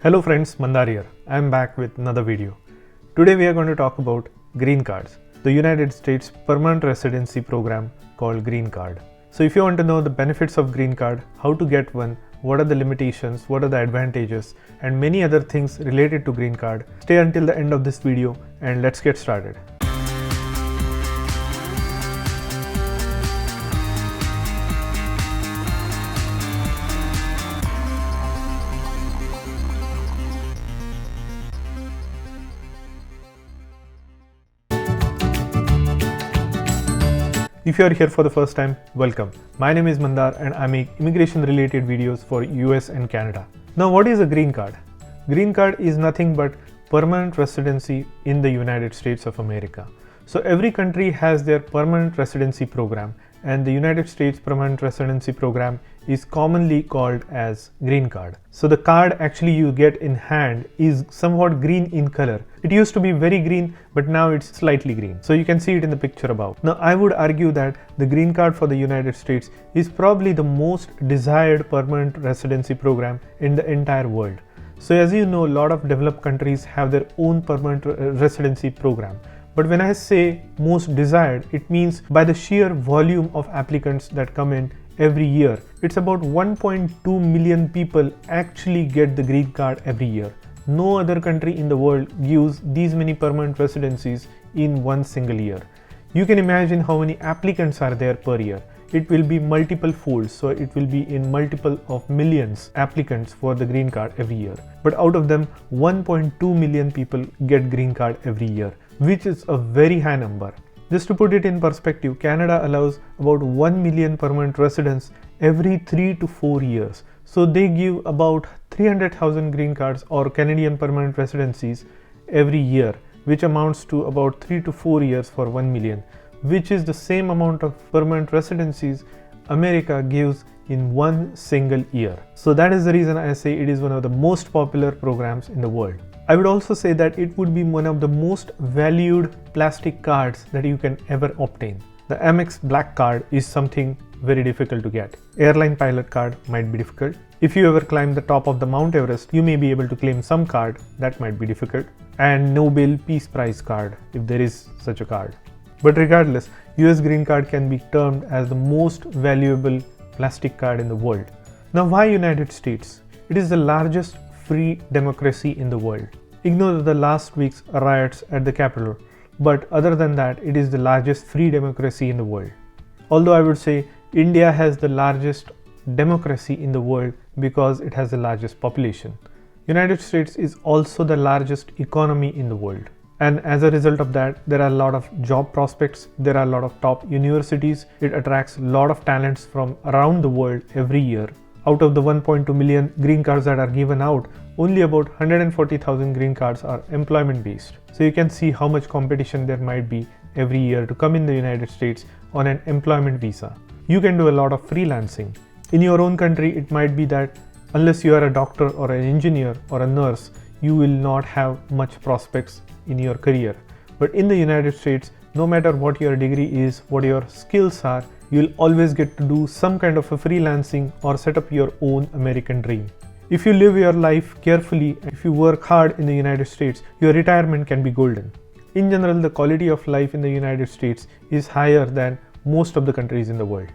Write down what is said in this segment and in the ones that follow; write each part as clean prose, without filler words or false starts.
Hello friends, Mandar here. I am back with another video. Today we are going to talk about green cards, the United States permanent residency program called Green Card. So if you want to know the benefits of green card, how to get one, what are the limitations, what are the advantages, and many other things related to green card, stay until the end of this video and let's get started. If you are here for the first time, welcome. My name is Mandar and I make immigration related videos for US and Canada. Now what is a green card? Green card is nothing but permanent residency in the United States of America. So every country has their permanent residency program, and the United States permanent residency program is commonly called as green card. So the card actually you get in hand is somewhat green in color. It used to be very green, but now it's slightly green. So you can see it in the picture above. Now I would argue that the green card for the United States is probably the most desired permanent residency program in the entire world. So as you know, a lot of developed countries have their own permanent residency program. But when I say most desired, it means by the sheer volume of applicants that come in every year. It's about 1.2 million people actually get the green card every year. No other country in the world gives these many permanent residencies in one single year. You can imagine how many applicants are there per year. It will be multiple folds, so it will be in multiple of millions applicants for the green card every year. But out of them, 1.2 million people get green card every year, which is a very high number. Just to put it in perspective, Canada allows about 1 million permanent residents every 3 to 4 years. So they give about 300,000 green cards or Canadian permanent residencies every year, which amounts to about 3 to 4 years for 1 million, which is the same amount of permanent residencies America gives in one single year. So that is the reason I say it is one of the most popular programs in the world. I would also say that it would be one of the most valued plastic cards that you can ever obtain. The Amex Black Card is something very difficult to get. Airline pilot card might be difficult. If you ever climb the top of the Mount Everest, you may be able to claim some card that might be difficult. And Nobel Peace Prize card, if there is such a card. But regardless, US Green Card can be termed as the most valuable plastic card in the world. Now why United States? It is the largest free democracy in the world. Ignore the last week's riots at the Capitol, but other than that, it is the largest free democracy in the world. Although I would say India has the largest democracy in the world because it has the largest population. United States is also the largest economy in the world. And as a result of that, there are a lot of job prospects, there are a lot of top universities, it attracts a lot of talents from around the world every year. Out of the 1.2 million green cards that are given out, only about 140,000 green cards are employment based. So you can see how much competition there might be every year to come in the United States on an employment visa. You can do a lot of freelancing. In your own country, it might be that unless you are a doctor or an engineer or a nurse, you will not have much prospects in your career. But in the United States, no matter what your degree is, what your skills are, you'll always get to do some kind of a freelancing or set up your own American dream. If you live your life carefully, if you work hard in the United States, your retirement can be golden. In general, the quality of life in the United States is higher than most of the countries in the world.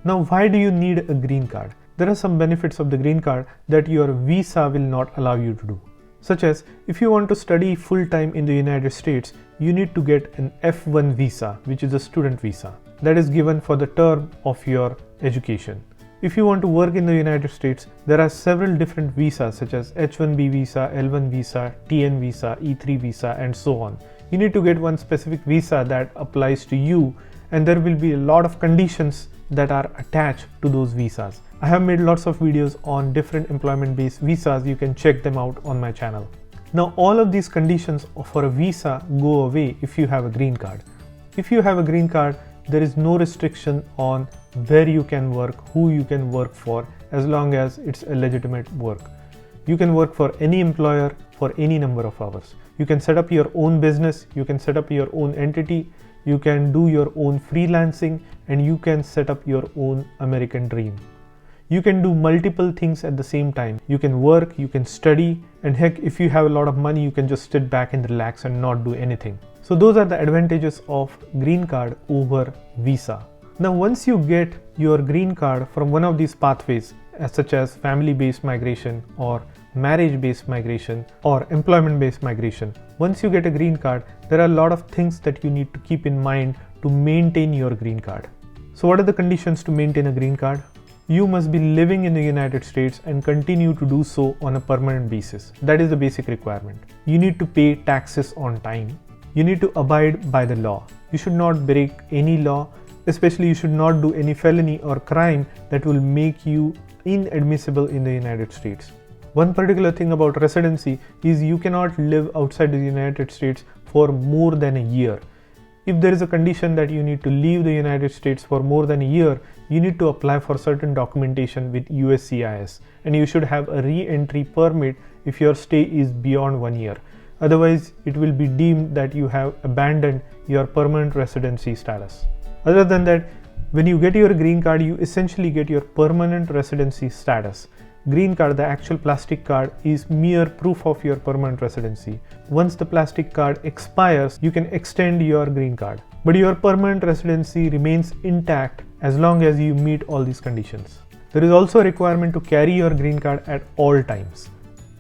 Now, why do you need a green card? There are some benefits of the green card that your visa will not allow you to do. Such as, if you want to study full-time in the United States, you need to get an F1 visa, which is a student visa, that is given for the term of your education. If you want to work in the United States, there are several different visas such as H1B visa, L1 visa, TN visa, E3 visa, and so on. You need to get one specific visa that applies to you, and there will be a lot of conditions that are attached to those visas. I have made lots of videos on different employment-based visas. You can check them out on my channel. Now all of these conditions for a visa go away if you have a green card. If you have a green card, there is no restriction on where you can work, who you can work for, as long as it's a legitimate work. You can work for any employer for any number of hours. You can set up your own business, you can set up your own entity, you can do your own freelancing, and you can set up your own American dream. You can do multiple things at the same time. You can work, you can study, and heck, if you have a lot of money, you can just sit back and relax and not do anything. So those are the advantages of green card over visa. Now, once you get your green card from one of these pathways, such as family-based migration or marriage-based migration or employment-based migration, once you get a green card, there are a lot of things that you need to keep in mind to maintain your green card. So what are the conditions to maintain a green card? You must be living in the United States and continue to do so on a permanent basis. That is the basic requirement. You need to pay taxes on time. You need to abide by the law. You should not break any law, especially you should not do any felony or crime that will make you inadmissible in the United States. One particular thing about residency is you cannot live outside the United States for more than a year. If there is a condition that you need to leave the United States for more than a year, you need to apply for certain documentation with USCIS, and you should have a re-entry permit if your stay is beyond 1 year. Otherwise, it will be deemed that you have abandoned your permanent residency status. Other than that, when you get your green card, you essentially get your permanent residency status. Green card, the actual plastic card, is mere proof of your permanent residency. Once the plastic card expires, you can extend your green card. But your permanent residency remains intact as long as you meet all these conditions. There is also a requirement to carry your green card at all times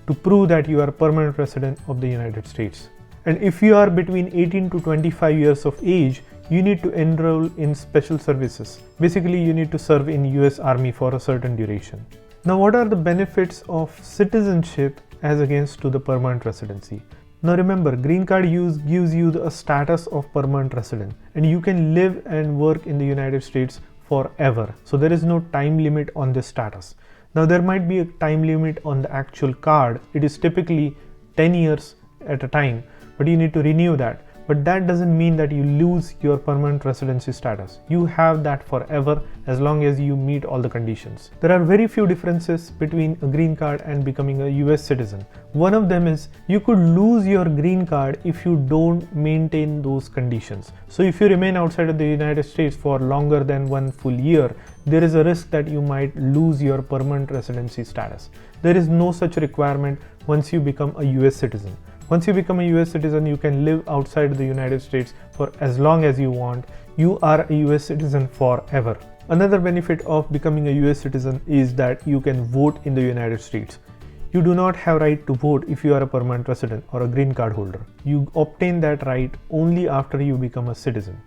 to prove that you are a permanent resident of the United States. And if you are between 18 to 25 years of age, you need to enroll in special services. Basically, you need to serve in US Army for a certain duration. Now, what are the benefits of citizenship as against to the permanent residency? Now remember, green card gives you a status of permanent resident, and you can live and work in the United States forever. So there is no time limit on this status. Now there might be a time limit on the actual card. It is typically 10 years at a time, but you need to renew that. But that doesn't mean that you lose your permanent residency status. You have that forever as long as you meet all the conditions. There are very few differences between a green card and becoming a US citizen. One of them is you could lose your green card if you don't maintain those conditions. So if you remain outside of the United States for longer than 1 full year, there is a risk that you might lose your permanent residency status. There is no such requirement once you become a US citizen. Once you become a US citizen, you can live outside the United States for as long as you want. You are a US citizen forever. Another benefit of becoming a US citizen is that you can vote in the United States. You do not have right to vote if you are a permanent resident or a green card holder. You obtain that right only after you become a citizen.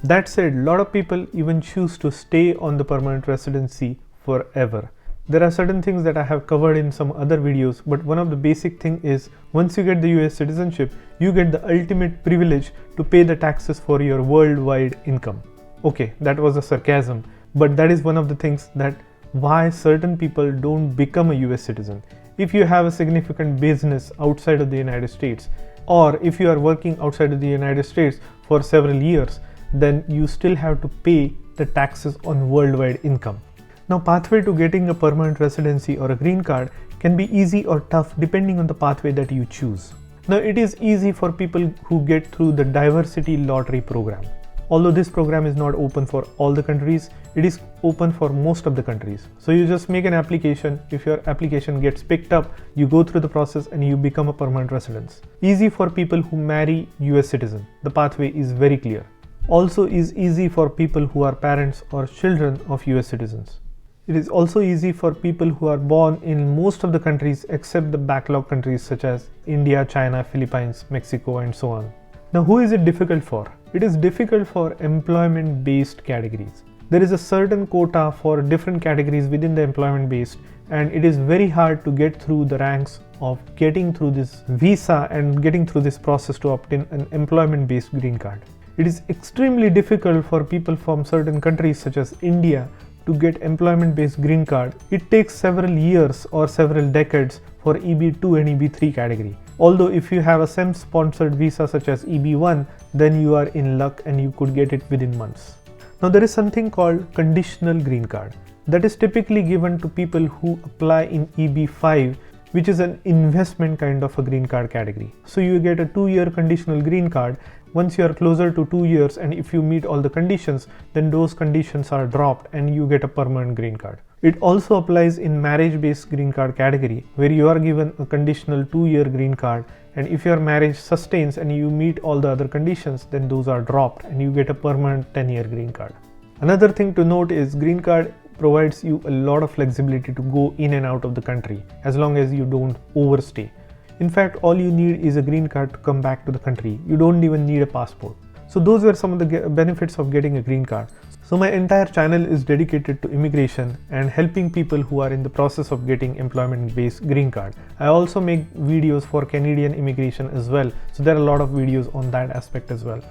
That said, a lot of people even choose to stay on the permanent residency forever. There are certain things that I have covered in some other videos, but one of the basic thing is once you get the US citizenship, you get the ultimate privilege to pay the taxes for your worldwide income. Okay, that was a sarcasm, but that is one of the things that why certain people don't become a US citizen. If you have a significant business outside of the United States, or if you are working outside of the United States for several years, then you still have to pay the taxes on worldwide income. Now, pathway to getting a permanent residency or a green card can be easy or tough depending on the pathway that you choose. Now, it is easy for people who get through the diversity lottery program. Although this program is not open for all the countries, it is open for most of the countries. So you just make an application. If your application gets picked up, you go through the process and you become a permanent resident. Easy for people who marry US citizen. The pathway is very clear. Also is easy for people who are parents or children of US citizens. It is also easy for people who are born in most of the countries except the backlog countries such as India, China, Philippines, Mexico, and so on. Now, who is it difficult for? It is difficult for employment-based categories. There is a certain quota for different categories within the employment-based, and it is very hard to get through the ranks of getting through this visa and getting through this process to obtain an employment-based green card. It is extremely difficult for people from certain countries such as India to get employment-based green card. It takes several years or several decades for EB2 and EB3 category. Although if you have a SEM-sponsored visa such as EB1, then you are in luck and you could get it within months. Now there is something called conditional green card that is typically given to people who apply in EB5, which is an investment kind of a green card category. So you get a 2-year conditional green card. Once you are closer to 2 years and if you meet all the conditions, then those conditions are dropped and you get a permanent green card. It also applies in marriage-based green card category, where you are given a conditional 2-year green card, and if your marriage sustains and you meet all the other conditions, then those are dropped and you get a permanent 10-year green card. Another thing to note is green card provides you a lot of flexibility to go in and out of the country as long as you don't overstay. In fact, all you need is a green card to come back to the country. You don't even need a passport. So those were some of the benefits of getting a green card. So my entire channel is dedicated to immigration and helping people who are in the process of getting employment-based green card. I also make videos for Canadian immigration as well. So there are a lot of videos on that aspect as well.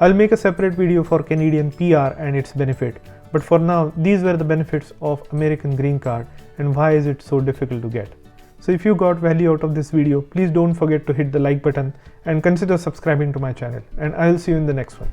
I'll make a separate video for Canadian PR and its benefit. But for now, these were the benefits of American green card and why is it so difficult to get. So if you got value out of this video, please don't forget to hit the like button and consider subscribing to my channel. And I'll see you in the next one.